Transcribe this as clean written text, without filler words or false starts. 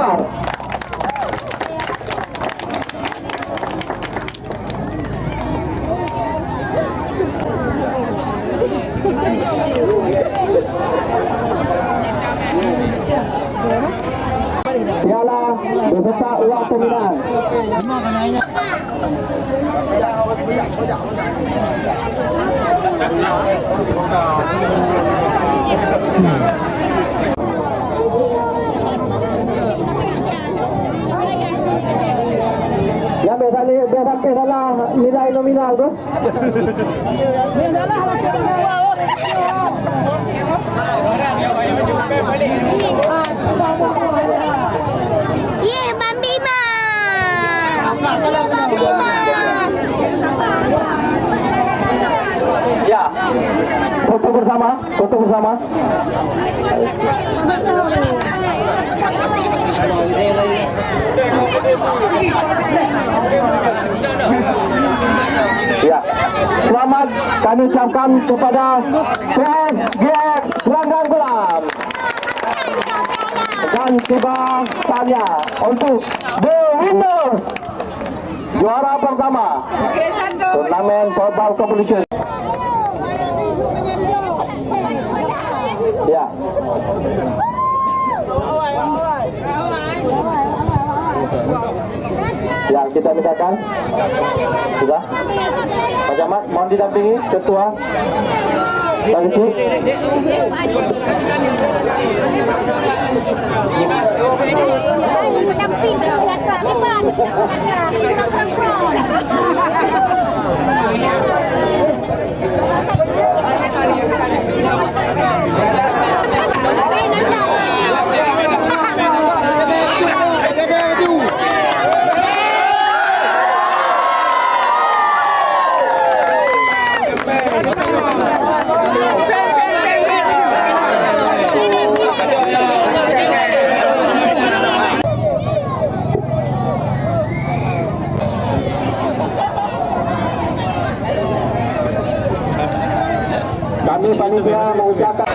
Piala beserta uang pemenang. Yang biasa salah nilai nominal tu. Ya, foto bersama. Ya, selamat kami ucapkan kepada PSGX Selanggang Gelam. Dan tiba saatnya untuk the winners, juara pertama turnamen football competition. Ya. Ya, kita mintakan. Sudah. Pak Camat, mohon didampingi ketua. Tangki. Kami panitia mengucapkan